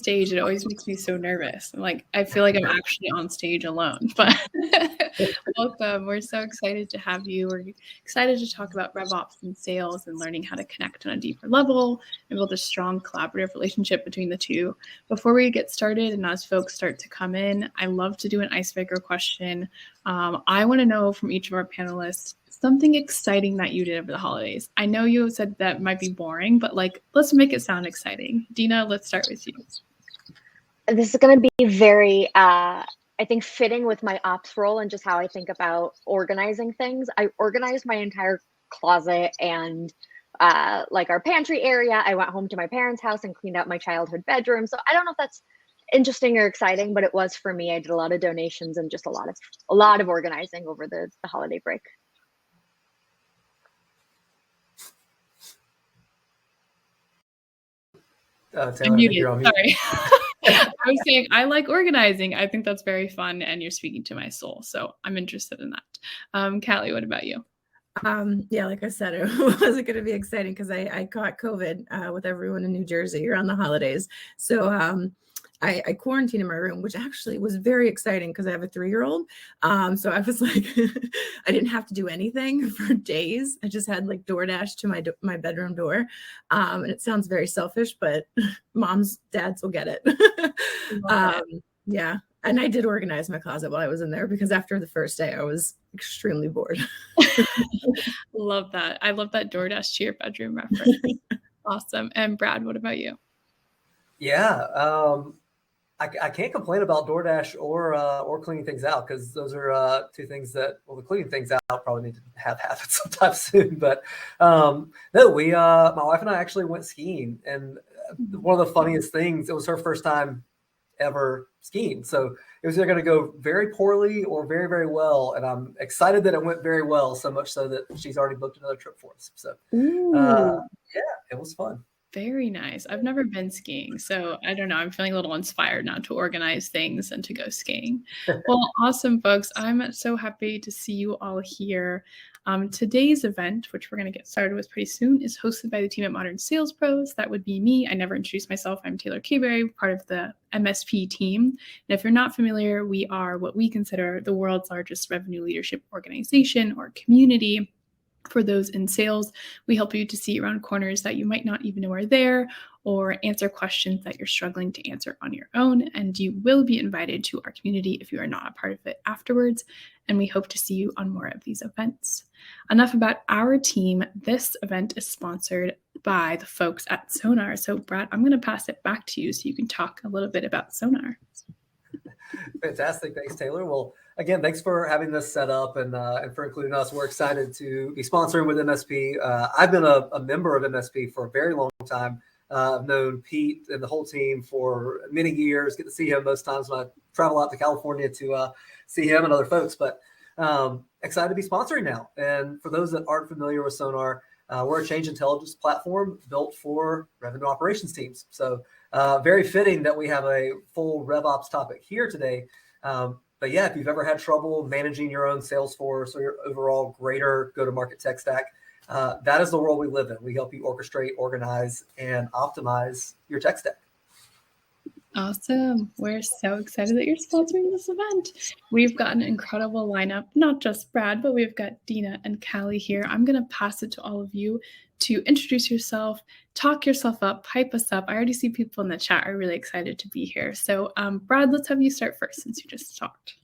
stage, it always makes me so nervous. Like, I feel like I'm actually on stage alone, but welcome. We're so excited to have you. We're excited to talk about RevOps and sales and learning how to connect on a deeper level and build a strong collaborative relationship between the two. Before we get started and as folks start to come in, I love to do an icebreaker question. I want to know from each of our panelists something exciting that you did over the holidays. I know you said that might be boring, but let's make it sound exciting. Dina, let's start with you. This is going to be very, I think, fitting with my ops role and just how I think about organizing things. I organized my entire closet and our pantry area. I went home to my parents' house and cleaned out my childhood bedroom. So I don't know if that's interesting or exciting, but it was for me. I did a lot of donations and just a lot of organizing over the holiday break. Taylor, you're on mute. Sorry. I was saying I like organizing. I think that's very fun, and you're speaking to my soul, so I'm interested in that. Callie, what about you? Yeah, like I said, it wasn't going to be exciting because I caught COVID with everyone in New Jersey around the holidays. So I quarantined in my room, which actually was very exciting because I have a 3-year-old. So I was like, I didn't have to do anything for days. I just had DoorDash to my bedroom door. And it sounds very selfish, but dads will get it. Yeah. And I did organize my closet while I was in there because after the first day, I was extremely bored. Love that. I love that DoorDash to your bedroom reference. Awesome. And Brad, what about you? Yeah. I can't complain about DoorDash or cleaning things out because those are two things that, the cleaning things out probably need to have happen sometime soon. But no, my wife and I actually went skiing, and one of the funniest things, it was her first time ever skiing. So it was either going to go very poorly or very, very well. And I'm excited that it went very well, so much so that she's already booked another trip for us. So yeah, it was fun. Very nice. I've never been skiing, so I don't know. I'm feeling a little inspired now to organize things and to go skiing. Well, awesome, folks. I'm so happy to see you all here. Today's event, which we're going to get started with pretty soon, is hosted by the team at Modern Sales Pros. That would be me. I never introduced myself. I'm Taylor Kayberry, part of the MSP team. And if you're not familiar, we are what we consider the world's largest revenue leadership organization or community. For those in sales, we help you to see around corners that you might not even know are there, or answer questions that you're struggling to answer on your own. And you will be invited to our community if you are not a part of it afterwards. And we hope to see you on more of these events. Enough about our team. This event is sponsored by the folks at Sonar. So Brad, I'm going to pass it back to you so you can talk a little bit about Sonar. Fantastic. Thanks, Taylor. Well, again, thanks for having this set up and for including us. We're excited to be sponsoring with MSP. I've been a member of MSP for a very long time. I've known Pete and the whole team for many years. Get to see him most times when I travel out to California to see him and other folks. But excited to be sponsoring now. And for those that aren't familiar with Sonar, we're a change intelligence platform built for revenue operations teams. So very fitting that we have a full RevOps topic here today. But yeah, if you've ever had trouble managing your own Salesforce or your overall greater go-to-market tech stack, that is the world we live in. We help you orchestrate, organize, and optimize your tech stack. Awesome. We're so excited that you're sponsoring this event. We've got an incredible lineup, not just Brad, but we've got Dina and Callie here. I'm going to pass it to all of you to introduce yourself, talk yourself up, hype us up. I already see people in the chat are really excited to be here. So Brad, let's have you start first since you just talked.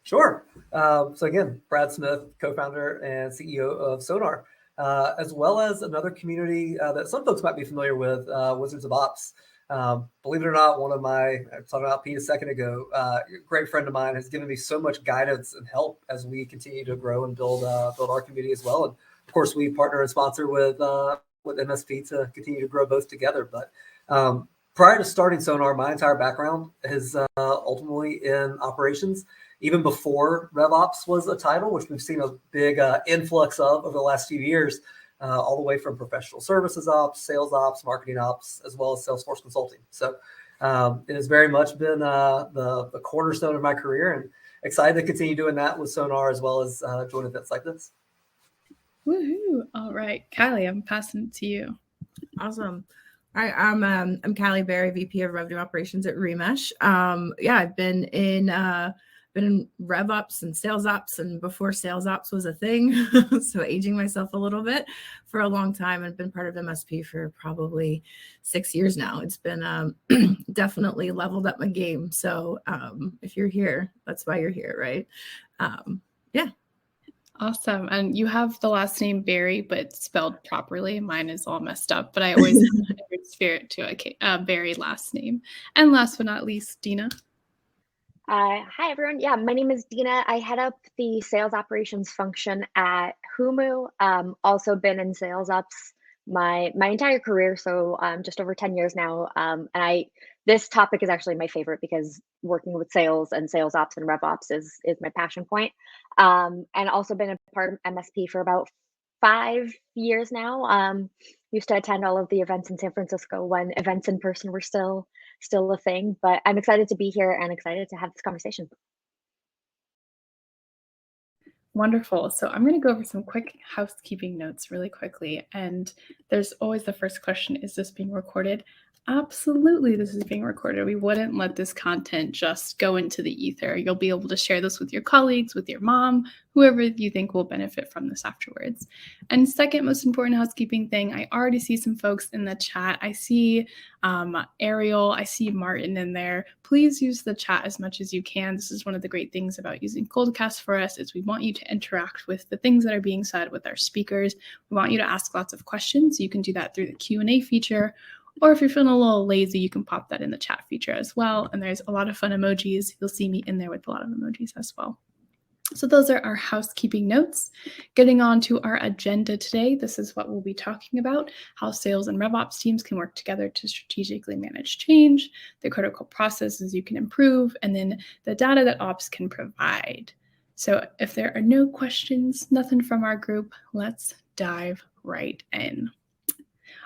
Sure. So again, Brad Smith, co-founder and CEO of Sonar, as well as another community that some folks might be familiar with, Wizards of Ops. Believe it or not, I was talking about Pete a second ago, a great friend of mine has given me so much guidance and help as we continue to grow and build our community as well. And of course, we partner and sponsor with MSP to continue to grow both together. But prior to starting Sonar, my entire background is ultimately in operations. Even before RevOps was a title, which we've seen a big influx of over the last few years, all the way from professional services ops, sales ops, marketing ops, as well as Salesforce consulting. So it has very much been the cornerstone of my career, and excited to continue doing that with Sonar as well as join events like this. Woohoo! All right, Callie, I'm passing it to you. Awesome. I'm Callie Berry, VP of Revenue Operations at Remesh. I've been in Rev-Ops and Sales Ops, and before Sales Ops was a thing, so aging myself a little bit, for a long time, and been part of MSP for probably 6 years now. It's been definitely leveled up my game. So if you're here, that's why you're here, right? Yeah. Awesome. And you have the last name Berry, but spelled properly. Mine is all messed up, but I always have a kindred spirit to a Berry last name. And last but not least, Dina. Hi, everyone. Yeah, my name is Dina. I head up the sales operations function at Humu. Also been in sales ops my entire career, so just over 10 years now. And this topic is actually my favorite because working with sales and sales ops and rev ops is my passion point. And also been a part of MSP for about 5 years now. Used to attend all of the events in San Francisco when events in person were still a thing, but I'm excited to be here and excited to have this conversation. Wonderful. So I'm going to go over some quick housekeeping notes really quickly. And there's always the first question, is this being recorded? Absolutely, this is being recorded. We wouldn't let this content just go into the ether. You'll be able to share this with your colleagues, with your mom, whoever you think will benefit from this afterwards. And second most important housekeeping thing, I already see some folks in the chat. I see Ariel, I see Martin in there. Please use the chat as much as you can. This is one of the great things about using Coldcast for us is we want you to interact with the things that are being said with our speakers. We want you to ask lots of questions. You can do that through the Q&A feature. Or if you're feeling a little lazy, you can pop that in the chat feature as well. And there's a lot of fun emojis. You'll see me in there with a lot of emojis as well. So those are our housekeeping notes. Getting on to our agenda today, this is what we'll be talking about, how sales and RevOps teams can work together to strategically manage change, the critical processes you can improve, and then the data that ops can provide. So if there are no questions, nothing from our group, let's dive right in.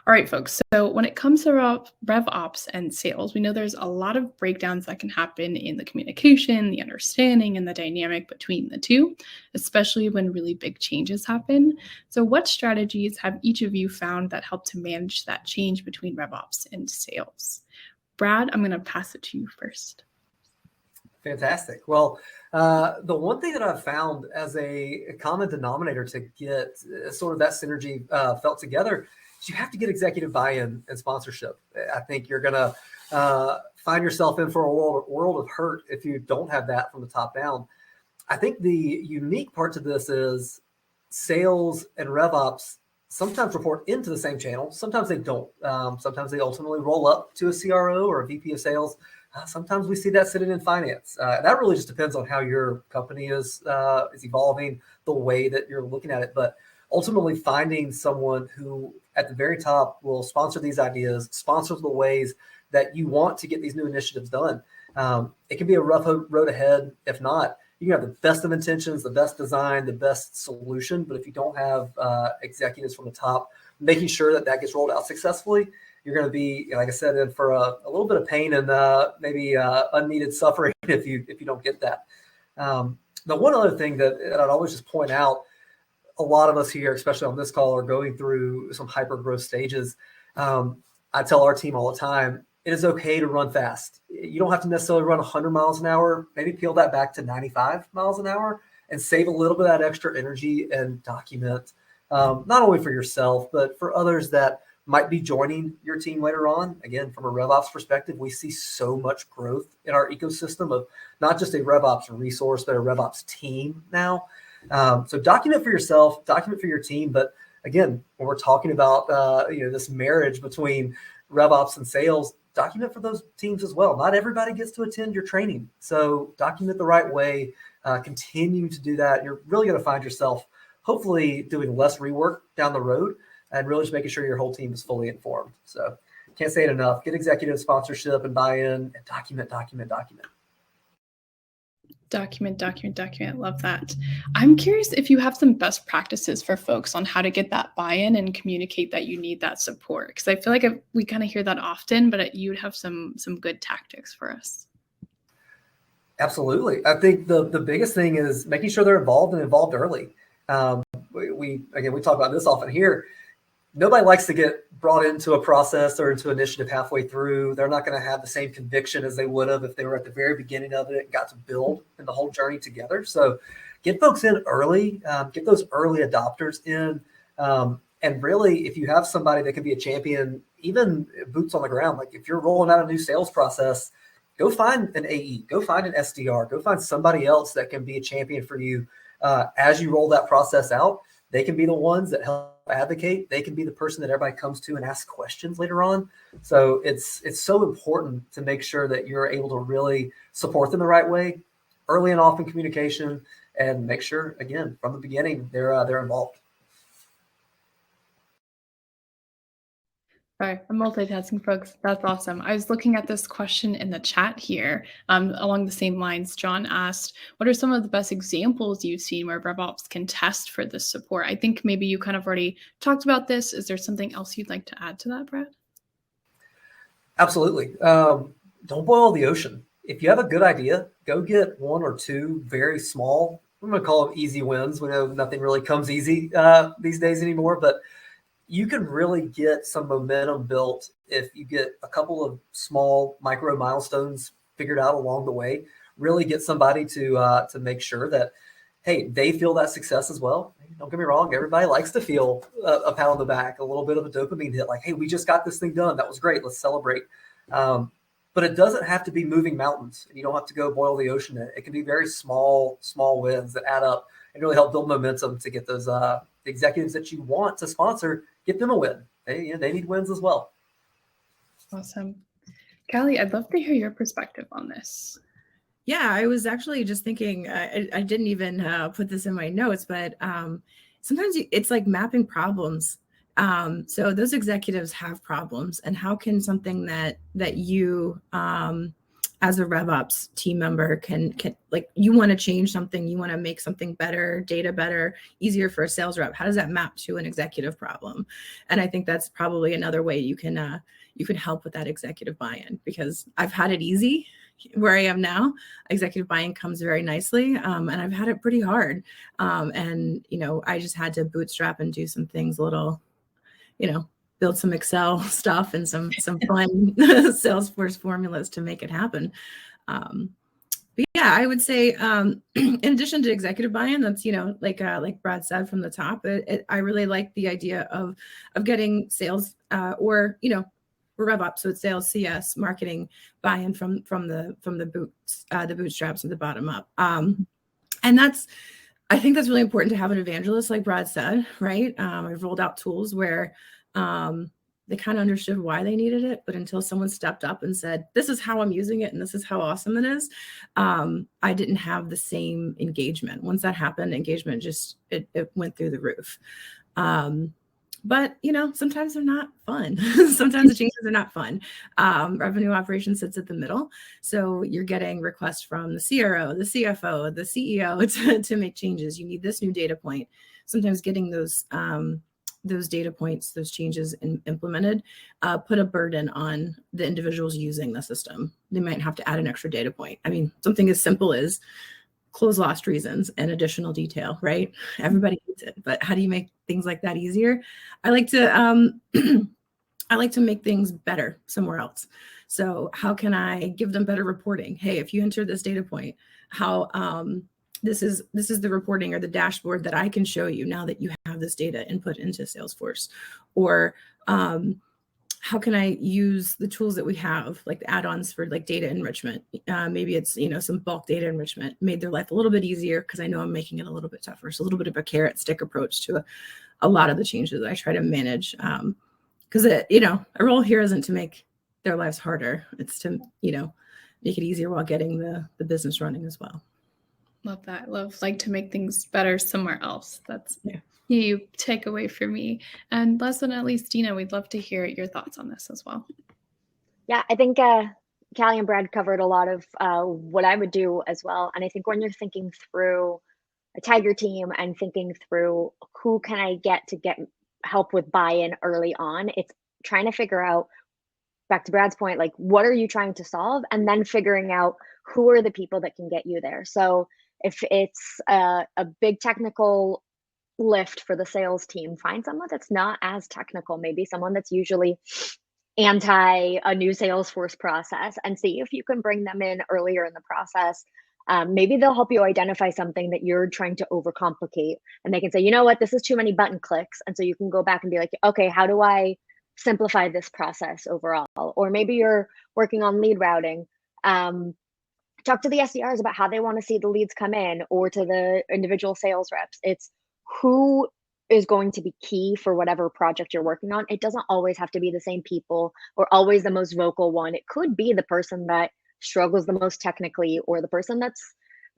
All right, folks. So when it comes to RevOps and sales, we know there's a lot of breakdowns that can happen in the communication, the understanding, and the dynamic between the two, especially when really big changes happen. So what strategies have each of you found that help to manage that change between RevOps and sales? Brad, I'm going to pass it to you first. Fantastic. Well, the one thing that I've found as a common denominator to get sort of that synergy felt together, you have to get executive buy-in and sponsorship. I think you're going to find yourself in for a world of hurt if you don't have that from the top down. I think the unique part to this is sales and RevOps sometimes report into the same channel. Sometimes they don't. Sometimes they ultimately roll up to a CRO or a VP of sales. Sometimes we see that sitting in finance. That really just depends on how your company is evolving, the way that you're looking at it. But ultimately finding someone who at the very top will sponsor these ideas, sponsor the ways that you want to get these new initiatives done. It can be a rough road ahead. If not, you can have the best of intentions, the best design, the best solution. But if you don't have executives from the top making sure that that gets rolled out successfully, you're going to be, like I said, in for a little bit of pain and maybe unneeded suffering if you don't get that. The one other thing that I'd always just point out, a lot of us here, especially on this call, are going through some hyper growth stages. I tell our team all the time, it is okay to run fast. You don't have to necessarily run 100 miles an hour. Maybe peel that back to 95 miles an hour and save a little bit of that extra energy and document, not only for yourself, but for others that might be joining your team later on. Again, from a RevOps perspective, we see so much growth in our ecosystem of not just a RevOps resource, but a RevOps team now. So document for yourself, document for your team. But again, when we're talking about this marriage between RevOps and sales, document for those teams as well. Not everybody gets to attend your training. So document the right way, continue to do that. You're really going to find yourself hopefully doing less rework down the road and really just making sure your whole team is fully informed. So can't say it enough. Get executive sponsorship and buy-in and document. Document. Love that. I'm curious if you have some best practices for folks on how to get that buy-in and communicate that you need that support. Because I feel like we kind of hear that often, but you'd have some good tactics for us. Absolutely. I think the biggest thing is making sure they're involved and involved early. We talk about this often here. nobody likes to get brought into a process or into an initiative halfway through. They're not going to have the same conviction as they would have if they were at the very beginning of it and got to build in the whole journey together. So get folks in early, get those early adopters in. And really, if you have somebody that can be a champion, even boots on the ground, like if you're rolling out a new sales process, go find an AE, go find an SDR, go find somebody else that can be a champion for you as you roll that process out. They can be the ones that help advocate. They can be the person that everybody comes to and asks questions later on. So it's so important to make sure that you're able to really support them the right way, early and often communication, and make sure, again, from the beginning, they're involved. Sorry, I'm multitasking, folks. That's awesome. I was looking at this question in the chat here. Along the same lines, John asked, what are some of the best examples you've seen where RevOps can test for this support? I think maybe you kind of already talked about this. Is there something else you'd like to add to that, Brad? Absolutely. Don't boil the ocean. If you have a good idea, go get one or two very small, I'm going to call them easy wins. We know nothing really comes easy these days anymore, but you can really get some momentum built if you get a couple of small micro milestones figured out along the way. Really get somebody to make sure that, hey, they feel that success as well. Don't get me wrong, everybody likes to feel a pat on the back, a little bit of a dopamine hit, like, hey, we just got this thing done. That was great. Let's celebrate. But it doesn't have to be moving mountains. You don't have to go boil the ocean. It can be very small wins that add up and really help build momentum to get those executives that you want to sponsor, get them a win. They need wins as well. Awesome. Callie, I'd love to hear your perspective on this. Yeah, I was actually just thinking, I didn't even put this in my notes, but sometimes it's like mapping problems. So those executives have problems, and how can something that you as a RevOps team member can like, you want to change something, you want to make something better, data better, easier for a sales rep. How does that map to an executive problem? And I think that's probably another way you can help with that executive buy-in, because I've had it easy where I am now. Executive buy-in comes very nicely. And I've had it pretty hard. And, I just had to bootstrap and do some things a little, build some Excel stuff and some fun Salesforce formulas to make it happen. But yeah, I would say, in addition to executive buy-in, that's, like Brad said from the top, I really like the idea of getting sales or RevOps, so it's sales, CS, marketing buy-in from the bootstraps at the bottom up. And I think that's really important to have an evangelist, like Brad said, right? I've rolled out tools where they kind of understood why they needed it, but until someone stepped up and said, this is how I'm using it and this is how awesome it is, I didn't have the same engagement. Once that happened, engagement just, it went through the roof. But, sometimes they're not fun. Sometimes the changes are not fun. Revenue operations sits at the middle. So you're getting requests from the CRO, the CFO, the CEO to make changes. You need this new data point. Sometimes getting those data points, those changes implemented, put a burden on the individuals using the system. They might have to add an extra data point. I mean, something as simple as close lost reasons and additional detail, right? Everybody needs it, but how do you make things like that easier? I like to make things better somewhere else. So how can I give them better reporting? Hey, if you enter this data point, how this is the reporting or the dashboard that I can show you now that you have this data input into Salesforce. Or how can I use the tools that we have, like the add-ons for like data enrichment? Maybe it's, some bulk data enrichment, made their life a little bit easier because I know I'm making it a little bit tougher. So a little bit of a carrot stick approach to a lot of the changes that I try to manage. Because a role here isn't to make their lives harder. It's to, make it easier while getting the business running as well. Love that. Love to make things better somewhere else. That's you take away from me. And last but not least, Dina, we'd love to hear your thoughts on this as well. Yeah, I think Callie and Brad covered a lot of what I would do as well. And I think when you're thinking through a Tiger team and thinking through who can I get help with buy-in early on, it's trying to figure out, back to Brad's point, like, what are you trying to solve? And then figuring out who are the people that can get you there. So if it's a big technical lift for the sales team. Find someone that's not as technical, maybe someone that's usually anti a new Salesforce process, and see if you can bring them in earlier in the process. Maybe they'll help you identify something that you're trying to overcomplicate, and they can say, you know what, this is too many button clicks. And so you can go back and be like, okay, how do I simplify this process overall? Or maybe you're working on lead routing. Talk to the SDRs about how they want to see the leads come in, or to the individual sales reps. It's who is going to be key for whatever project you're working on. It doesn't always have to be the same people or always the most vocal one. It could be the person that struggles the most technically, or the person that's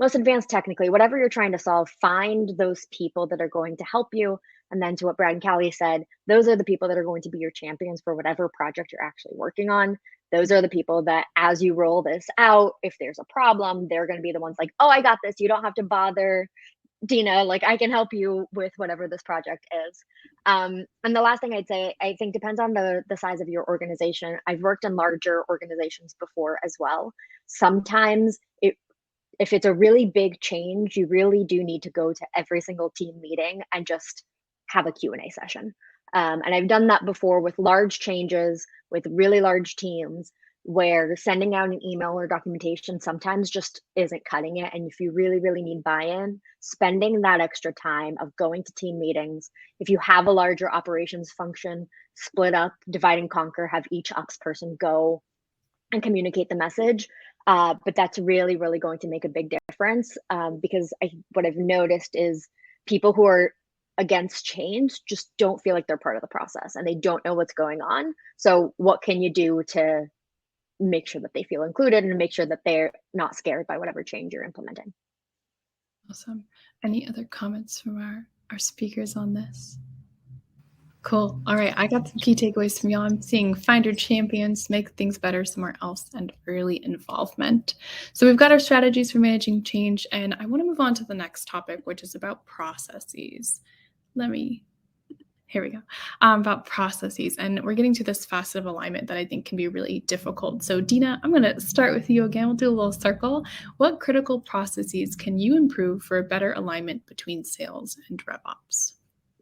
most advanced technically. Whatever you're trying to solve, find those people that are going to help you. And then, to what Brad and Callie said, those are the people that are going to be your champions for whatever project you're actually working on. Those are the people that, as you roll this out, if there's a problem, they're going to be the ones like, oh, I got this. You don't have to bother Dina. Like, I can help you with whatever this project is. And the last thing I'd say, I think, depends on the size of your organization. I've worked in larger organizations before as well. Sometimes if it's a really big change, you really do need to go to every single team meeting and just have a Q&A session. And I've done that before with large changes, with really large teams, where sending out an email or documentation sometimes just isn't cutting it. And if you really, really need buy-in, spending that extra time of going to team meetings. If you have a larger operations function, split up, divide and conquer, have each ops person go and communicate the message. But that's really, really going to make a big difference, because what I've noticed is people who are against change just don't feel like they're part of the process, and they don't know what's going on. So what can you do to make sure that they feel included and make sure that they're not scared by whatever change you're implementing? Awesome. Any other comments from our speakers on this? Cool. All right. I got some key takeaways from y'all. I'm seeing find your champions, make things better somewhere else, and early involvement. So we've got our strategies for managing change, and I want to move on to the next topic, which is about processes. Here we go. About processes. And we're getting to this facet of alignment that I think can be really difficult. So Dina, I'm going to start with you again. We'll do a little circle. What critical processes can you improve for a better alignment between sales and RevOps?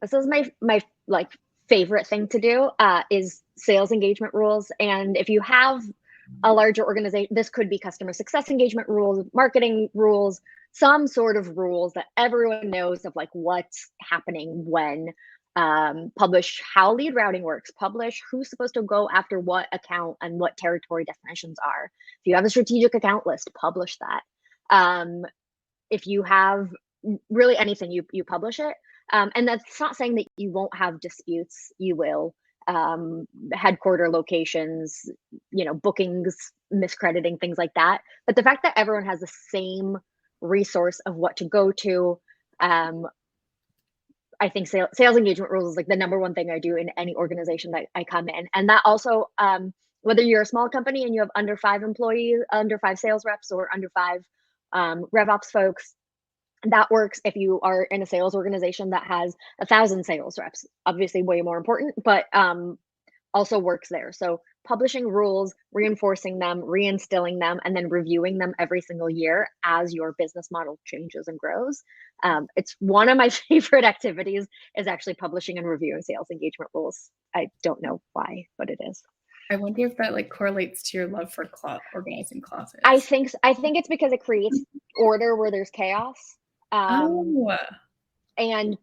This is my favorite thing to do, is sales engagement rules. And if you have a larger organization, this could be customer success engagement rules, marketing rules, some sort of rules that everyone knows of, like what's happening when. Publish how lead routing works, publish who's supposed to go after what account and what territory definitions are. If you have a strategic account list, publish that. If you have really anything, you publish it. And that's not saying that you won't have disputes. You will. Headquarter locations, bookings, miscrediting, things like that. But the fact that everyone has the same resource of what to go to, I think sales engagement rules is like the number one thing I do in any organization that I come in. And that also, whether you're a small company and you have under 5 employees, under 5 sales reps, or under 5 RevOps folks, that works. If you are in a sales organization that has 1,000 sales reps, obviously way more important, but also works there. So publishing rules, reinforcing them, reinstilling them, and then reviewing them every single year as your business model changes and grows. It's one of my favorite activities, is actually publishing and reviewing sales engagement rules. I don't know why, but it is. I wonder if that correlates to your love for organizing closets. I think it's because it creates order where there's chaos. And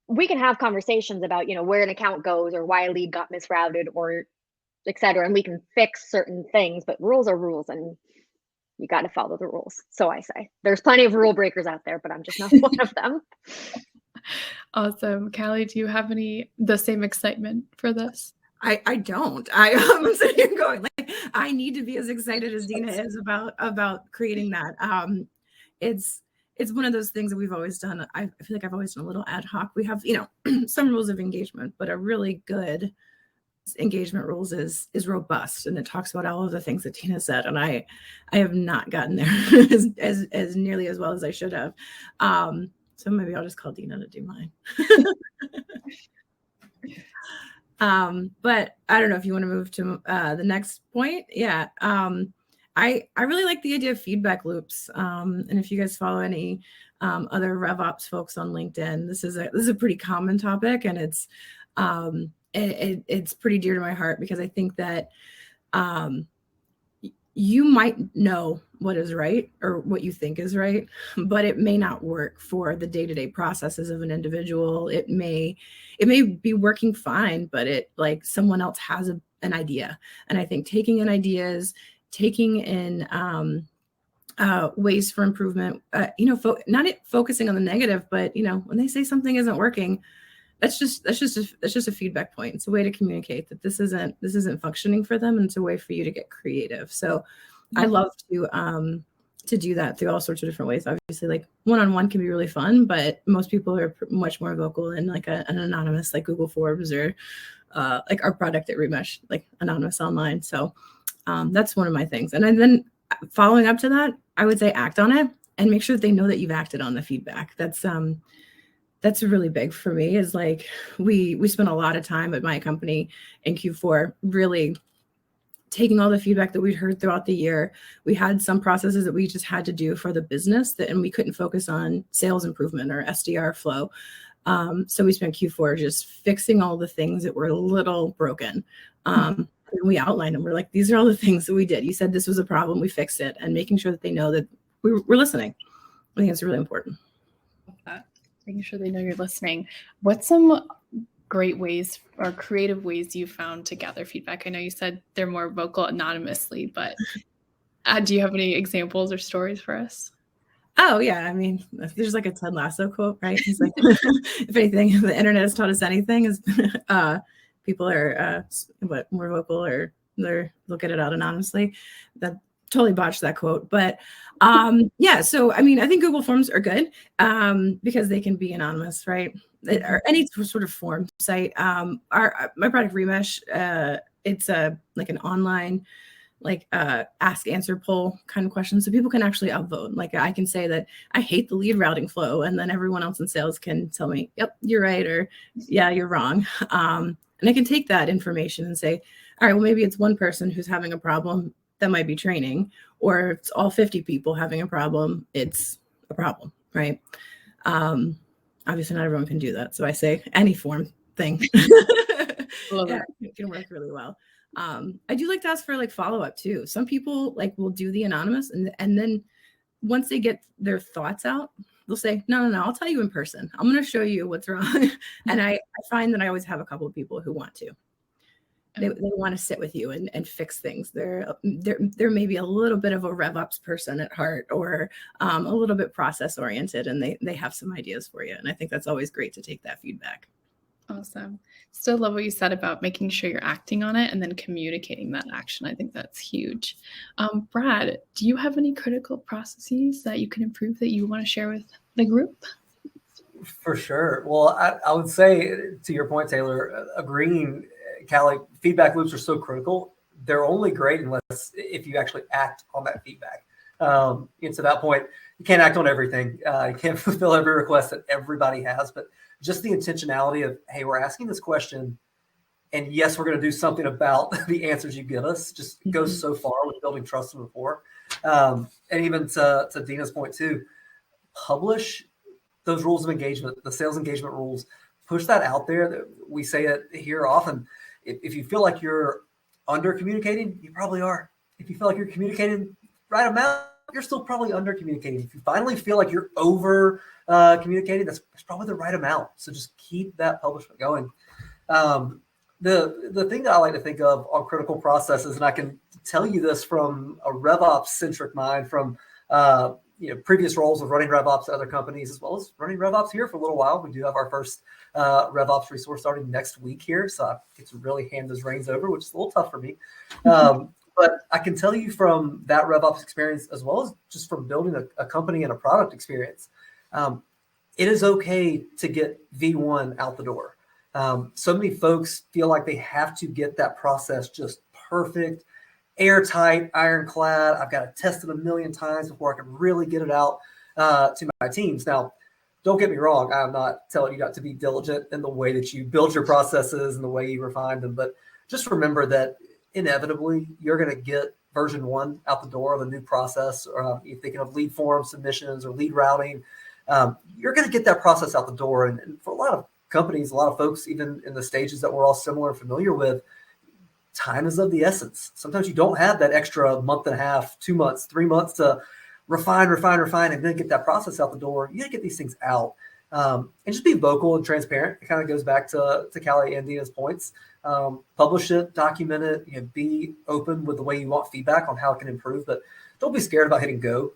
we can have conversations about, where an account goes, or why a lead got misrouted, or et cetera. And we can fix certain things, but rules are rules, and you got to follow the rules. So I say there's plenty of rule breakers out there, but I'm just not one of them. Awesome. Callie, do you have the same excitement for this? I don't. I'm sitting here going, I need to be as excited as Dina is about creating that. It's one of those things that we've always done. I feel like I've always done a little ad hoc. We have, some rules of engagement, but a really good engagement rules is robust, and it talks about all of the things that Tina said. And I have not gotten there as nearly as well as I should have. So maybe I'll just call Dina to do mine. But I don't know if you want to move to the next point. Yeah. I really like the idea of feedback loops. And if you guys follow any other RevOps folks on LinkedIn, this is a pretty common topic, and it's pretty dear to my heart, because I think that you might know what is right or what you think is right, but it may not work for the day-to-day processes of an individual. It may be working fine, but someone else has an idea. And I think taking in ideas, taking in ways for improvement, not focusing on the negative, but when they say something isn't working, that's just a feedback point. It's a way to communicate that this isn't functioning for them, and it's a way for you to get creative. So I love to do that through all sorts of different ways. Obviously, like one-on-one can be really fun, but most people are much more vocal in like an anonymous, like Google Forms, or like our product at Remesh, like anonymous online. So that's one of my things. And then following up to that, I would say act on it and make sure that they know that you've acted on the feedback. That's really big for me, is like we spent a lot of time at my company in Q4 really taking all the feedback that we'd heard throughout the year. We had some processes that we just had to do for the business and we couldn't focus on sales improvement or SDR flow. So we spent Q4 just fixing all the things that were a little broken. And we outlined them. We're like, these are all the things that we did. You said this was a problem. We fixed it. And making sure that they know that we're listening. I think it's really important. Making sure they know you're listening. What's some great ways or creative ways you found to gather feedback? I know you said they're more vocal anonymously, but do you have any examples or stories for us? Oh, yeah. I mean, there's like a Ted Lasso quote, right? He's like, if anything, the internet has taught us anything, is people are more vocal, or they'll get it out anonymously. That totally botched that quote. But yeah, so I mean, I think Google Forms are good because they can be anonymous, right? Or any sort of form site. My product Remesh, it's like an online ask answer poll kind of question, so people can actually upvote. Like I can say that I hate the lead routing flow, and then everyone else in sales can tell me, yep, you're right, or yeah, you're wrong. And I can take that information and say, all right, well, maybe it's one person who's having a problem. That might be training, or if it's all 50 people having a problem, it's a problem, right? Obviously not everyone can do that. So I say any form thing yeah, it can work really well. I do like to ask for follow-up too. Some people will do the anonymous, and then once they get their thoughts out, they'll say, no, I'll tell you in person. I'm going to show you what's wrong. And I find that I always have a couple of people who want to. They want to sit with you and fix things. They're maybe a little bit of a RevOps person at heart, or a little bit process oriented, and they have some ideas for you. And I think that's always great to take that feedback. Awesome. Still love what you said about making sure you're acting on it and then communicating that action. I think that's huge. Brad, do you have any critical processes that you can improve that you want to share with the group? For sure. Well, I would say, to your point, Taylor, agreeing, Callie, feedback loops are so critical. They're only great if you actually act on that feedback. And to that point, you can't act on everything. You can't fulfill every request that everybody has, but just the intentionality of, hey, we're asking this question, and yes, we're going to do something about the answers you give us, just goes so far with building trust and rapport. And even to Dina's point too, publish those rules of engagement, the sales engagement rules, push that out there. We say it here often. If you feel like you're under communicating, you probably are. If you feel like you're communicating right amount, you're still probably under communicating. If you finally feel like you're over communicating, that's probably the right amount. So just keep that publishment going. The thing that I like to think of on critical processes, and I can tell you this from a RevOps centric mind, from previous roles of running RevOps at other companies, as well as running RevOps here for a little while. We do have our first RevOps resource starting next week here, so I get to really hand those reins over, which is a little tough for me. But I can tell you from that RevOps experience, as well as just from building a company and a product experience, it is okay to get V1 out the door. So many folks feel like they have to get that process just perfect, airtight, ironclad. I've got to test it a million times before I can really get it out to my teams. Now, don't get me wrong. I'm not telling you not to be diligent in the way that you build your processes and the way you refine them, but just remember that inevitably you're going to get version 1 out the door of a new process, or you're thinking of lead form submissions or lead routing, you're going to get that process out the door. And for a lot of companies, a lot of folks, even in the stages that we're all similar and familiar with, time is of the essence. Sometimes you don't have that extra month and a half, 2 months, 3 months to refine, and then get that process out the door. You got to get these things out. And just be vocal and transparent. It kind of goes back to Callie and Dina's points. Publish it, document it, be open with the way you want feedback on how it can improve, but don't be scared about hitting go.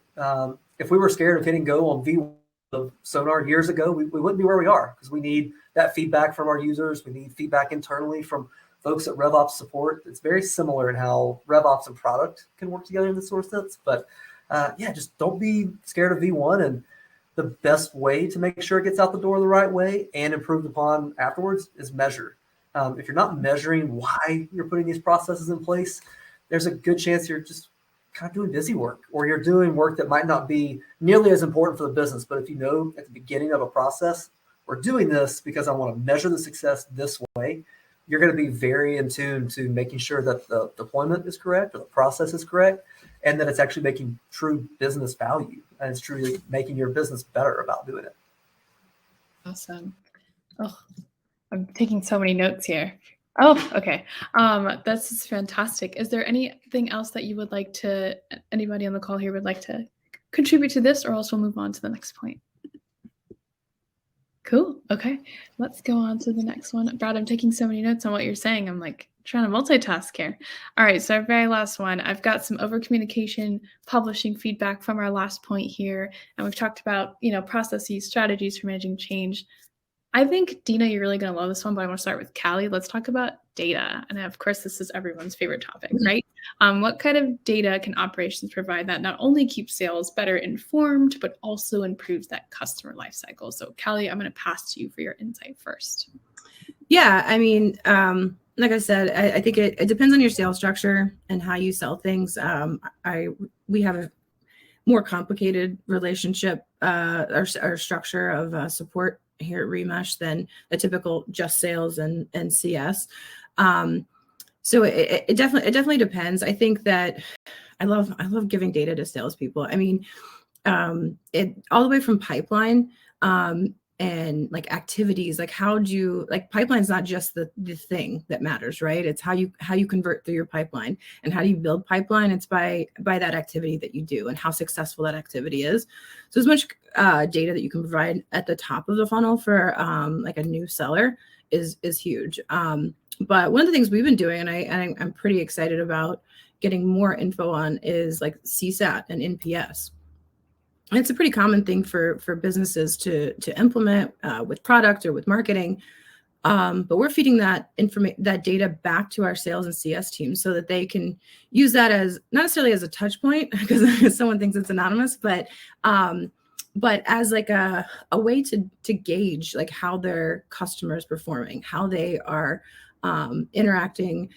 If we were scared of hitting go on V1 of Sonar years ago, we wouldn't be where we are, because we need that feedback from our users. We need feedback internally from folks at RevOps support. It's very similar in how RevOps and product can work together in this sort of sense. But just don't be scared of V1. And the best way to make sure it gets out the door the right way and improved upon afterwards is measure. If you're not measuring why you're putting these processes in place, there's a good chance you're just kind of doing busy work, or you're doing work that might not be nearly as important for the business. But if you know at the beginning of a process, we're doing this because I want to measure the success this way, you're going to be very in tune to making sure that the deployment is correct, or the process is correct, and that it's actually making true business value, and it's truly making your business better about doing it. Awesome. Oh, I'm taking so many notes here. Oh, okay. This is fantastic. Is there anything else that you would like to, anybody on the call here would like to contribute to this, or else we'll move on to the next point? Cool. Okay. Let's go on to the next one. Brad, I'm taking so many notes on what you're saying. I'm like trying to multitask here. All right. So our very last one, I've got some over communication, publishing feedback from our last point here. And we've talked about, processes, strategies for managing change. I think, Dina, you're really going to love this one, but I want to start with Callie. Let's talk about data. And of course, this is everyone's favorite topic, right? What kind of data can operations provide that not only keeps sales better informed, but also improves that customer lifecycle? So Callie, I'm going to pass to you for your insight first. Yeah, I mean, like I said, I think it depends on your sales structure and how you sell things. We have a more complicated relationship or structure of support here at Remesh than a typical just sales and CS. So it definitely depends. I think that I love giving data to salespeople. I mean, it all the way from pipeline and like activities, like pipeline's not just the thing that matters, right? It's how you convert through your pipeline, and how do you build pipeline? It's by that activity that you do and how successful that activity is. So as much data that you can provide at the top of the funnel for like a new seller is huge. But one of the things we've been doing, and I'm pretty excited about getting more info on, is like CSAT and NPS. And it's a pretty common thing for businesses to implement with product or with marketing. But we're feeding that data back to our sales and CS teams so that they can use that as not necessarily as a touch point, because someone thinks it's anonymous, but as like a way to gauge like how their customer is performing, how they are interacting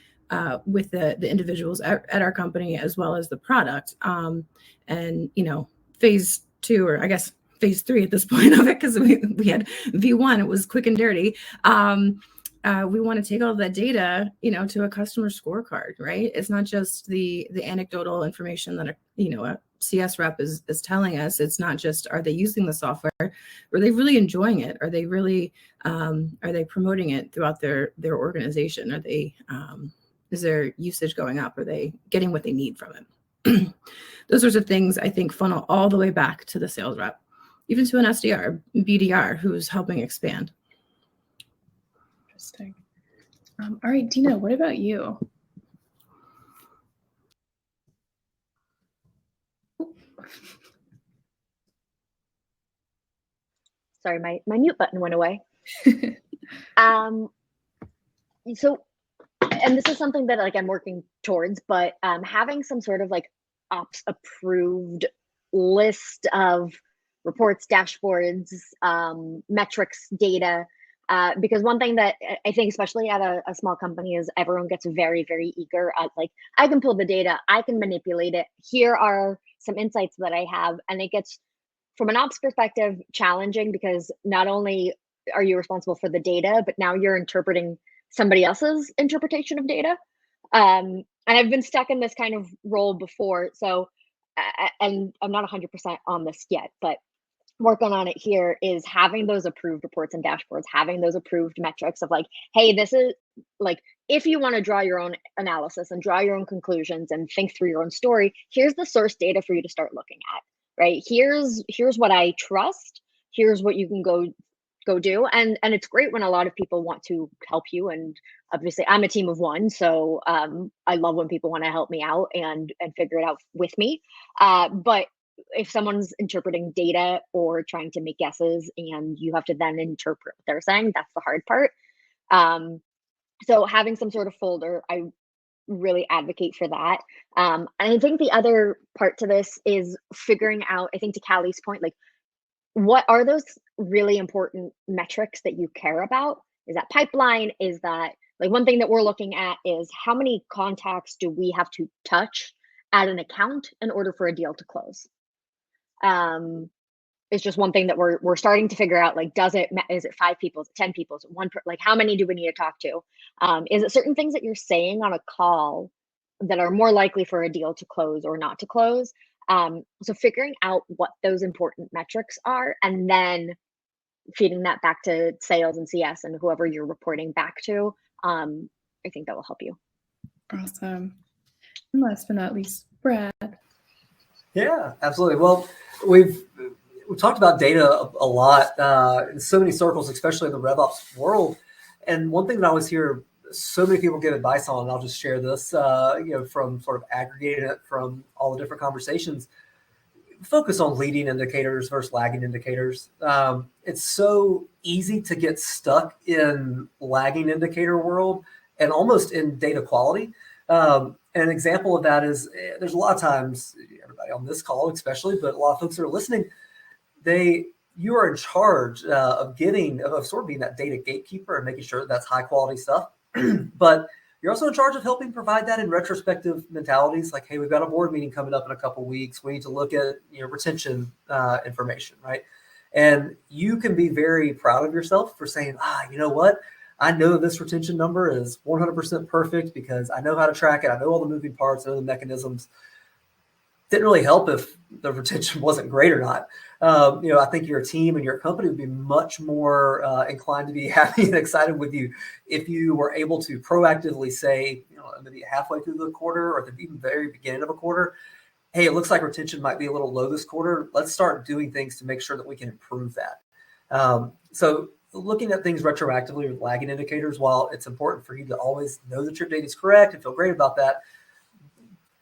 with the individuals at our company, as well as the product. And phase 2, or I guess phase 3 at this point of it, because we had V1, it was quick and dirty. We want to take all of that data, to a customer scorecard, right? It's not just the anecdotal information that a CS rep is telling us. It's not just, are they using the software? Are they really enjoying it? Are they really are they promoting it throughout their organization? Are they is their usage going up? Are they getting what they need from it? Those sorts of things, I think, funnel all the way back to the sales rep, even to an SDR, BDR, who's helping expand. Interesting. All right, Dina, what about you? Sorry, my mute button went away. So, and this is something that like I'm working towards, but having some sort of like ops approved list of reports, dashboards, metrics, data, because one thing that I think, especially at a small company, is everyone gets very, very eager at like, I can pull the data, I can manipulate it. Here are some insights that I have, and it gets, from an ops perspective, challenging, because not only are you responsible for the data, but now you're interpreting somebody else's interpretation of data. And I've been stuck in this kind of role before. So, and I'm not 100% on this yet, but working on it here is having those approved reports and dashboards, having those approved metrics of like, hey, this is like, if you want to draw your own analysis and draw your own conclusions and think through your own story, here's the source data for you to start looking at, right? Here's what I trust. Here's what you can go do. And it's great when a lot of people want to help you. And obviously I'm a team of one. So I love when people want to help me out and figure it out with me. But if someone's interpreting data or trying to make guesses and you have to then interpret what they're saying, that's the hard part. So having some sort of folder, I really advocate for that. And I think the other part to this is figuring out, I think to Callie's point, like, what are those really important metrics that you care about? Is that pipeline? Is that like one thing that we're looking at is how many contacts do we have to touch at an account in order for a deal to close? It's just one thing that we're starting to figure out. Like, is it 5 people? Is it 10 people? Is it one? Like, how many do we need to talk to? Is it certain things that you're saying on a call that are more likely for a deal to close or not to close? So figuring out what those important metrics are and then feeding that back to sales and CS and whoever you're reporting back to, I think that will help you. Awesome. And last but not least, Brad. Yeah, absolutely. Well, we've talked about data a lot in so many circles, especially in the RevOps world. And one thing that I always hear so many people give advice on, and I'll just share this, from sort of aggregating it from all the different conversations, focus on leading indicators versus lagging indicators. It's so easy to get stuck in lagging indicator world and almost in data quality. And an example of that is there's a lot of times, everybody on this call especially, but a lot of folks that are listening, you are in charge of sort of being that data gatekeeper and making sure that that's high quality stuff. But you're also in charge of helping provide that in retrospective mentalities. Like, hey, we've got a board meeting coming up in a couple of weeks. We need to look at retention information, right? And you can be very proud of yourself for saying, you know what? I know this retention number is 100% perfect because I know how to track it. I know all the moving parts, I know the mechanisms. Didn't really help if the retention wasn't great or not. I think your team and your company would be much more inclined to be happy and excited with you if you were able to proactively say, maybe halfway through the quarter or at the even very beginning of a quarter, hey, it looks like retention might be a little low this quarter. Let's start doing things to make sure that we can improve that. So looking at things retroactively with lagging indicators, while it's important for you to always know that your data is correct and feel great about that,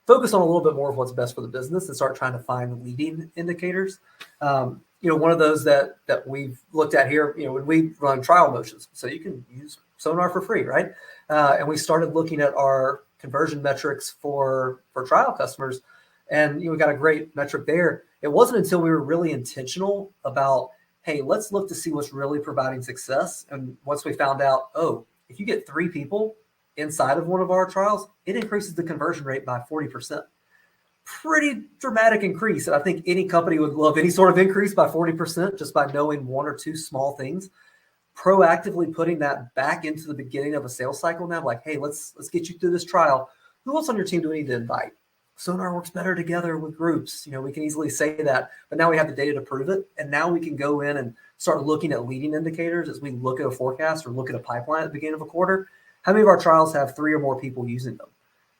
focus on a little bit more of what's best for the business and start trying to find leading indicators. One of those that we've looked at here, when we run trial motions, so you can use Sonar for free, right? And we started looking at our conversion metrics for trial customers, and we got a great metric there. It wasn't until we were really intentional about, hey, let's look to see what's really providing success. And once we found out, if you get 3 people inside of one of our trials, it increases the conversion rate by 40%. Pretty dramatic increase. And I think any company would love any sort of increase by 40% just by knowing 1 or 2 small things. Proactively putting that back into the beginning of a sales cycle now, like, hey, let's get you through this trial. Who else on your team do we need to invite? Sonar works better together with groups. We can easily say that, but now we have the data to prove it. And now we can go in and start looking at leading indicators as we look at a forecast or look at a pipeline at the beginning of a quarter. How many of our trials have 3 or more people using them?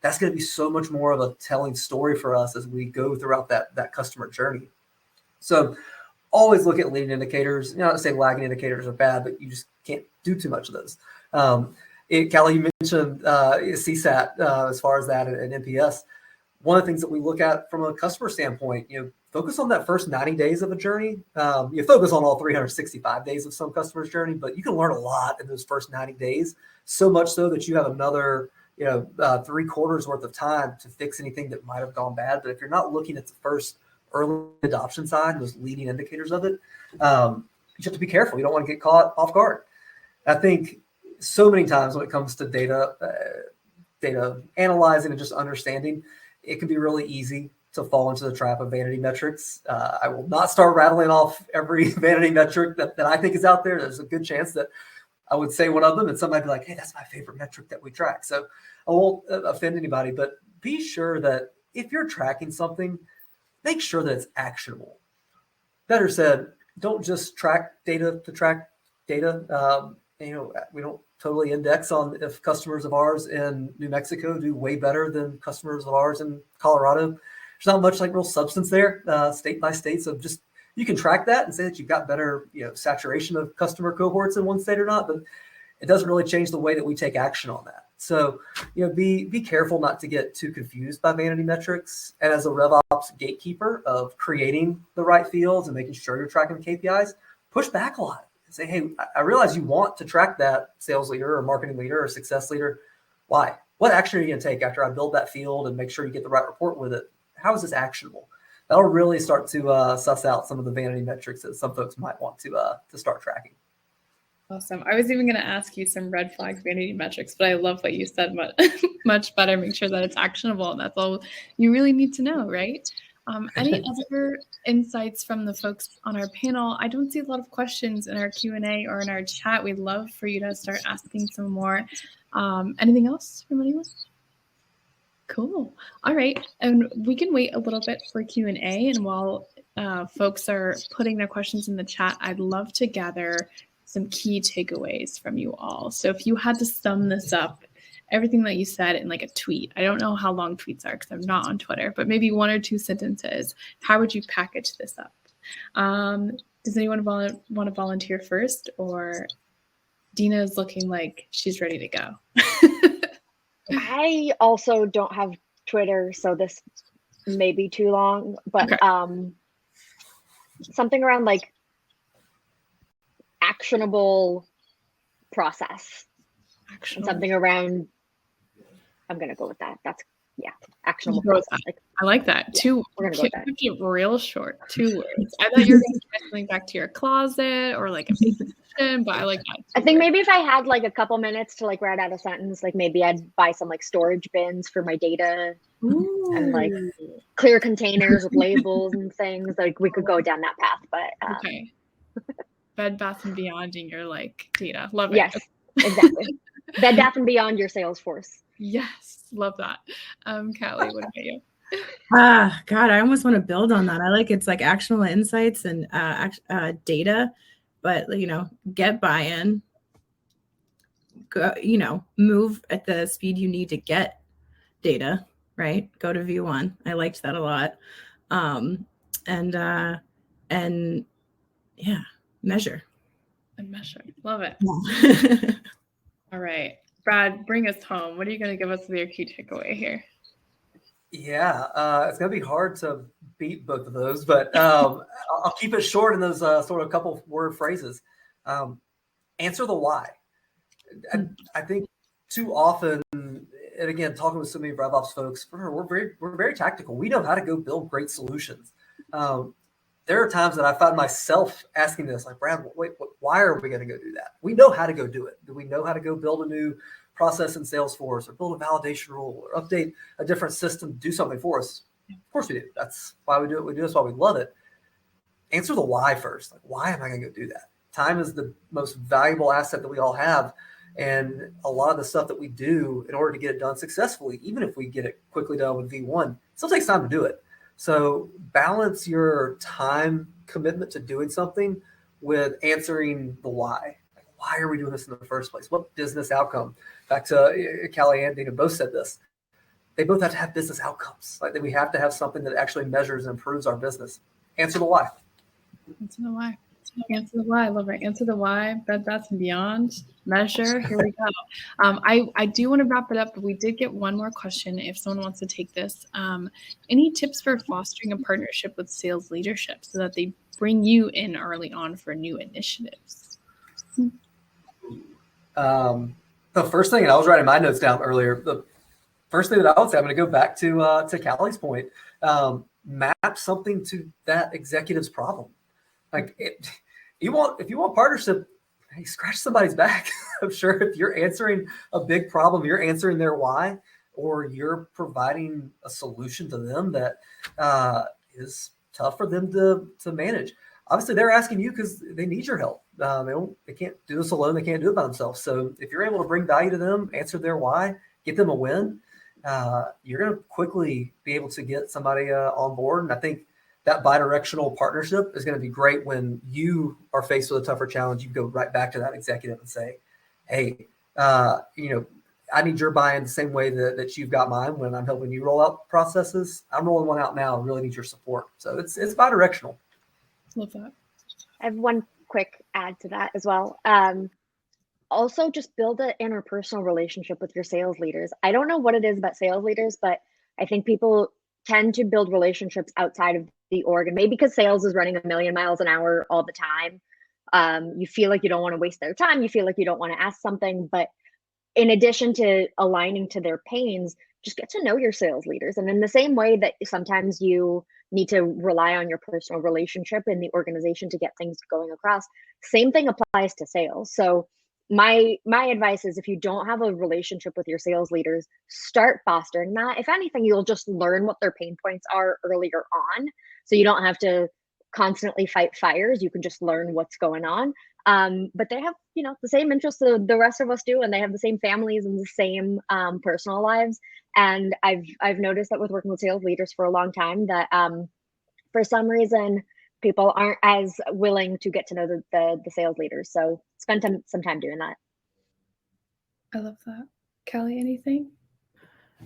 That's going to be so much more of a telling story for us as we go throughout that customer journey. So always look at leading indicators. Not to say lagging indicators are bad, but you just can't do too much of those. Callie, you mentioned CSAT as far as that and NPS. One of the things that we look at from a customer standpoint, focus on that first 90 days of a journey. You focus on all 365 days of some customer's journey, but you can learn a lot in those first 90 days, so much so that you have another 3 quarters worth of time to fix anything that might have gone bad. But if you're not looking at the first early adoption side, those leading indicators of it, you have to be careful. You don't want to get caught off guard. I think so many times when it comes to data analyzing and just understanding, it can be really easy to fall into the trap of vanity metrics. I will not start rattling off every vanity metric that I think is out there. There's a good chance that I would say one of them, and somebody be like, hey, that's my favorite metric that we track. So I won't offend anybody, but be sure that if you're tracking something, make sure that it's actionable. Better said, don't just track data to track data. We don't totally index on if customers of ours in New Mexico do way better than customers of ours in Colorado. There's not much like real substance there, state by state. So just you can track that and say that you've got better, saturation of customer cohorts in one state or not, but it doesn't really change the way that we take action on that. So, be careful not to get too confused by vanity metrics. And as a RevOps gatekeeper of creating the right fields and making sure you're tracking KPIs, push back a lot. Say, hey, I realize you want to track that sales leader or marketing leader or success leader. Why? What action are you going to take after I build that field and make sure you get the right report with it? How is this actionable? That'll really start to suss out some of the vanity metrics that some folks might want to start tracking. Awesome. I was even going to ask you some red flag vanity metrics, but I love what you said much better. Make sure that it's actionable. And that's all you really need to know, right? Any other insights from the folks on our panel? I don't see a lot of questions in our Q&A or in our chat. We'd love for you to start asking some more. Anything else from anyone? Cool. All right. And we can wait a little bit for Q&A. And while folks are putting their questions in the chat, I'd love to gather some key takeaways from you all. So if you had to sum this up, everything that you said in like a tweet, I don't know how long tweets are because I'm not on Twitter, but maybe 1 or 2 sentences, how would you package this up? Does anyone want to volunteer first? Or Dina is looking like she's ready to go. I also don't have Twitter, so this may be too long, but Okay. Something around like actionable process. And something around, I'm going to go with that. That's, actionable process. I like that. Yeah, we're going to go with that. Keep it real short. 2 words. I thought you were going to get something back to your closet or like a vacation, but I like that. I think maybe if I had like a couple minutes to like write out a sentence, like maybe I'd buy some like storage bins for my data. Ooh. And like clear containers with labels and things. Like we could go down that path, but okay. Bed Bath and Beyond in your like data. Love it. Yes, exactly. Bed Bath and Beyond your Salesforce. Yes, love that. Callie, what about you? God, I almost want to build on that. I like it's like actionable insights and data, but get buy-in. Go, move at the speed you need to get data. Right, go to view 1. I liked that a lot, and measure. And measure. Love it. Yeah. All right, Brad, bring us home. What are you going to give us with your key takeaway here? Yeah, it's going to be hard to beat both of those, but I'll keep it short in those sort of couple word phrases. Answer the why. I think too often, and again, talking with so many RevOps folks, we're very tactical. We know how to go build great solutions. There are times that I found myself asking this, like, Brad, wait, why are we going to go do that? We know how to go do it. Do we know how to go build a new process in Salesforce or build a validation rule or update a different system to do something for us? Of course we do. That's why we do it. We do this why we love it. Answer the why first. Like, why am I going to go do that? Time is the most valuable asset that we all have. And a lot of the stuff that we do in order to get it done successfully, even if we get it quickly done with V1, it still takes time to do it. So balance your time commitment to doing something with answering the why. Like, why are we doing this in the first place? What business outcome? Back to Callie and Dana both said this. They both have to have business outcomes. Like, we have to have something that actually measures and improves our business. Answer the why. Answer the why. Answer the why. I love it. Answer the why. Bed Bath and Beyond. Measure. Here we go. I do want to wrap it up, but we did get one more question. If someone wants to take this, any tips for fostering a partnership with sales leadership so that they bring you in early on for new initiatives? The first thing, and I was writing my notes down earlier. The first thing that I would say, I'm going to go back to Callie's point. Map something to that executive's problem. Like, if you want partnership, hey, scratch somebody's back. I'm sure if you're answering a big problem, you're answering their why, or you're providing a solution to them that is tough for them to manage. obviously they're asking you because they need your help. They can't do this alone. They can't do it by themselves. So if you're able to bring value to them, answer their why, get them a win, you're going to quickly be able to get somebody on board. And I think that bidirectional partnership is going to be great when you are faced with a tougher challenge. You go right back to that executive and say, hey, I need your buy-in the same way that you've got mine when I'm helping you roll out processes. I'm rolling one out now and really need your support. So it's bidirectional. Love that. I have one quick add to that as well. Also, just build an interpersonal relationship with your sales leaders. I don't know what it is about sales leaders, but I think people tend to build relationships outside of the org, and maybe because sales is running a million miles an hour all the time. You feel like you don't want to waste their time. You feel like you don't want to ask something, but in addition to aligning to their pains, just get to know your sales leaders. And in the same way that sometimes you need to rely on your personal relationship in the organization to get things going across, same thing applies to sales. So my advice is, if you don't have a relationship with your sales leaders, start fostering that. If anything, you'll just learn what their pain points are earlier on. So you don't have to constantly fight fires. You can just learn what's going on. But they have, the same interests the rest of us do, and they have the same families and the same personal lives. And I've noticed that with working with sales leaders for a long time, that for some reason people aren't as willing to get to know the sales leaders. So spend some time doing that. I love that. Callie, anything?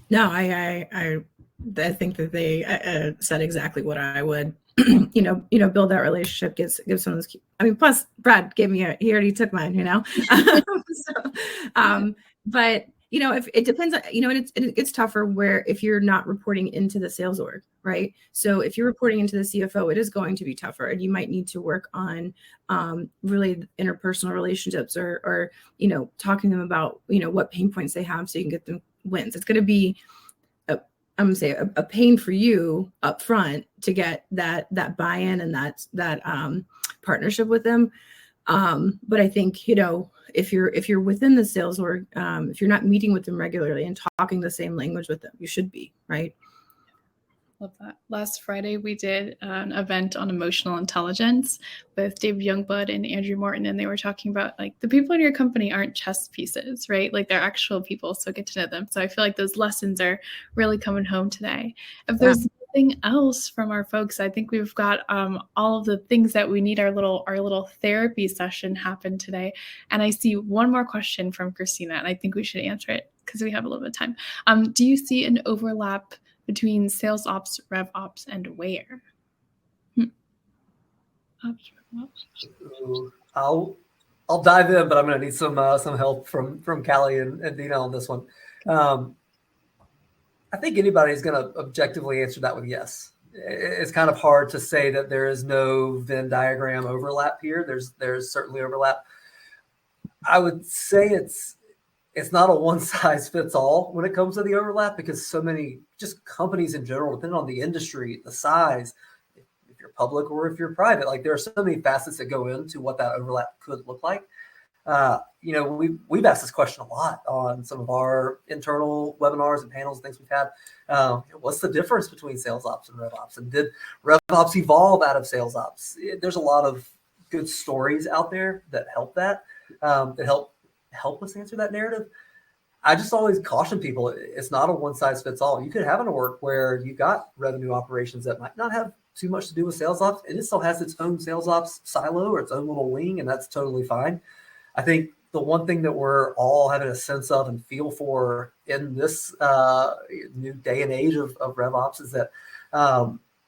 No, I think that they said exactly what I would. Build that relationship, give someone. Plus Brad gave me he already took mine, but if it depends on, and it's tougher where if you're not reporting into the sales org, right? So if you're reporting into the CFO, it is going to be tougher, and you might need to work on really interpersonal relationships or talking to them about, what pain points they have so you can get them wins. It's going to be I'm gonna say a pain for you up front to get that buy-in and that partnership with them. But I think, if you're within the sales org, if you're not meeting with them regularly and talking the same language with them, you should be, right? Love that. Last Friday, we did an event on emotional intelligence with David Youngblood and Andrew Morton, and they were talking about the people in your company aren't chess pieces, right? They're actual people, so get to know them. So I feel like those lessons are really coming home today. If there's nothing else from our folks, I think we've got all of the things that we need. Our little therapy session happened today, and I see one more question from Christina, and I think we should answer it because we have a little bit of time. Do you see an overlap between sales ops, rev ops, and where? I'll dive in, but I'm going to need some help from Callie and Dina on this one. I think anybody's going to objectively answer that with yes. It's kind of hard to say that there is no Venn diagram overlap here. There's certainly overlap. I would say it's not a one size fits all when it comes to the overlap, because so many just companies in general, depending on the industry, the size, if you're public or if you're private, there are so many facets that go into what that overlap could look like. We've asked this question a lot on some of our internal webinars and panels and things we've had. What's the difference between sales ops and rev ops? And did rev ops evolve out of sales ops? There's a lot of good stories out there that help that help us answer that narrative. I just always caution people, it's not a one size fits all. You could have an org where you got revenue operations that might not have too much to do with sales ops, and it still has its own sales ops silo or its own little wing, and that's totally fine. I think the one thing that we're all having a sense of and feel for in this new day and age of RevOps is that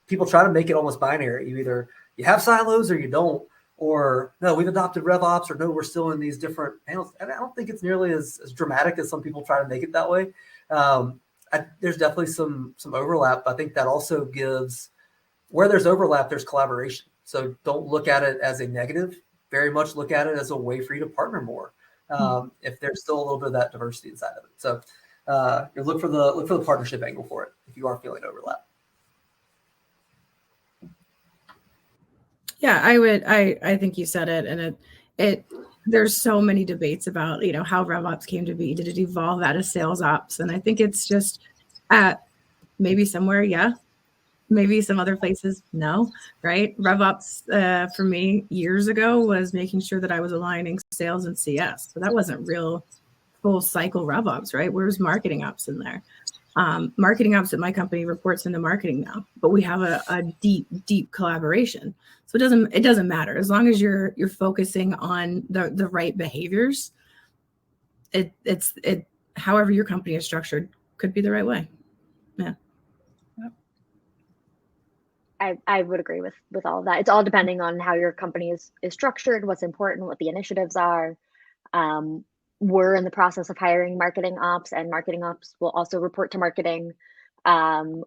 people try to make it almost binary. You have silos or you don't, or no, we've adopted RevOps, or no, we're still in these different panels. And I don't think it's nearly as dramatic as some people try to make it that way. There's definitely some overlap. I think that also gives, where there's overlap, there's collaboration. So don't look at it as a negative. Very much look at it as a way for you to partner more. If there's still a little bit of that diversity inside of it. So look for the partnership angle for it if you are feeling overlap. Yeah, I think you said it, and it there's so many debates about how RevOps came to be. Did it evolve out of sales ops? And I think it's just maybe somewhere, yeah, Maybe some other places, no, right? RevOps for me years ago was making sure that I was aligning sales and CS. So that wasn't real full cycle RevOps, right? Where's marketing ops in there? Marketing ops at my company reports into marketing now, but we have a deep collaboration. So it doesn't matter as long as you're focusing on the right behaviors. It's however your company is structured could be the right way. Yeah. I would agree with all of that. It's all depending on how your company is structured, what's important, what the initiatives are. We're in the process of hiring marketing ops, and marketing ops will also report to marketing.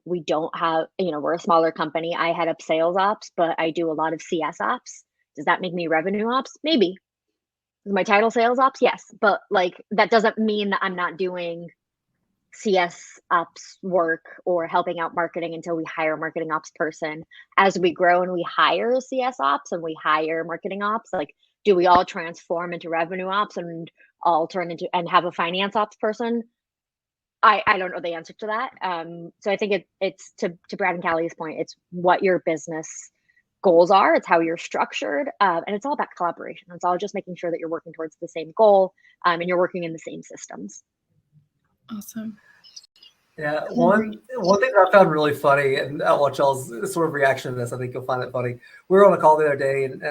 We don't have, we're a smaller company. I head up sales ops, but I do a lot of CS ops. Does that make me revenue ops? Maybe. Is my title sales ops? Yes. But like, that doesn't mean that I'm not doing CS ops work or helping out marketing until we hire a marketing ops person. As we grow and we hire CS ops and we hire marketing ops, like, do we all transform into revenue ops and all turn into and have a finance ops person? I don't know the answer to that. So I think it's to Brad and Callie's point, it's what your business goals are, it's how you're structured, and it's all about collaboration. It's all just making sure that you're working towards the same goal, and you're working in the same systems. Awesome. Yeah, one thing that I found really funny, and I'll watch y'all's sort of reaction to this. I think you'll find it funny. We were on a call the other day, and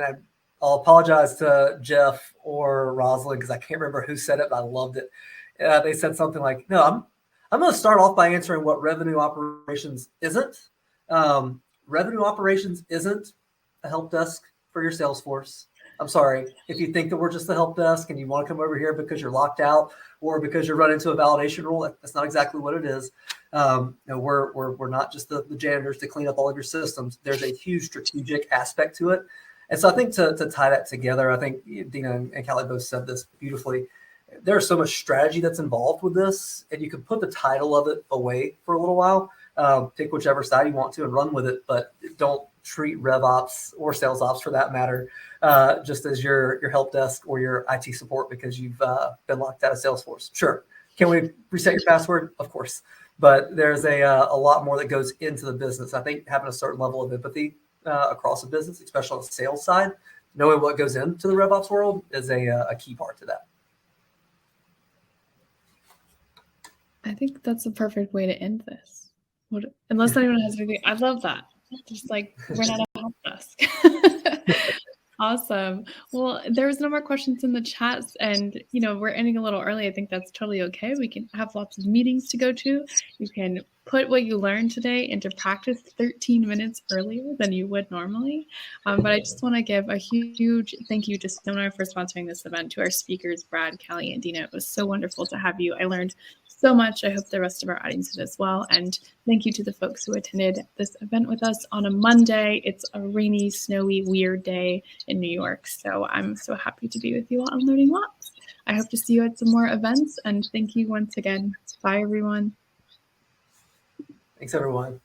I'll apologize to Jeff or Rosalind because I can't remember who said it, but I loved it. They said something like, "No, I'm going to start off by answering what revenue operations isn't. Revenue operations isn't a help desk for your sales force. I'm sorry. If you think that we're just the help desk and you want to come over here because you're locked out or because you're running into a validation rule, that's not exactly what it is. We're not just the janitors to clean up all of your systems. There's a huge strategic aspect to it. And so I think to tie that together, I think Dina and Callie both said this beautifully. There's so much strategy that's involved with this, and you can put the title of it away for a little while. Pick whichever side you want to and run with it, but don't treat RevOps or sales ops for that matter just as your help desk or your IT support because you've been locked out of Salesforce. Sure. Can we reset your password? Of course. But there's a lot more that goes into the business. I think having a certain level of empathy across the business, especially on the sales side, knowing what goes into the RevOps world is a key part to that. I think that's the perfect way to end this. Unless anyone has anything, I love that. Just like we're not a help desk. Awesome. Well, there's no more questions in the chats, and we're ending a little early. I think that's totally okay. We can have lots of meetings to go to. You can put what you learned today into practice 13 minutes earlier than you would normally. But I just want to give a huge thank you to Sonar for sponsoring this event, to our speakers, Brad, Callie, and Dina. It was so wonderful to have you. I learned so much. I hope the rest of our audience did as well. And thank you to the folks who attended this event with us on a Monday. It's a rainy, snowy, weird day in New York. So I'm so happy to be with you all and learning lots. I hope to see you at some more events. And thank you once again. Bye, everyone. Thanks, everyone.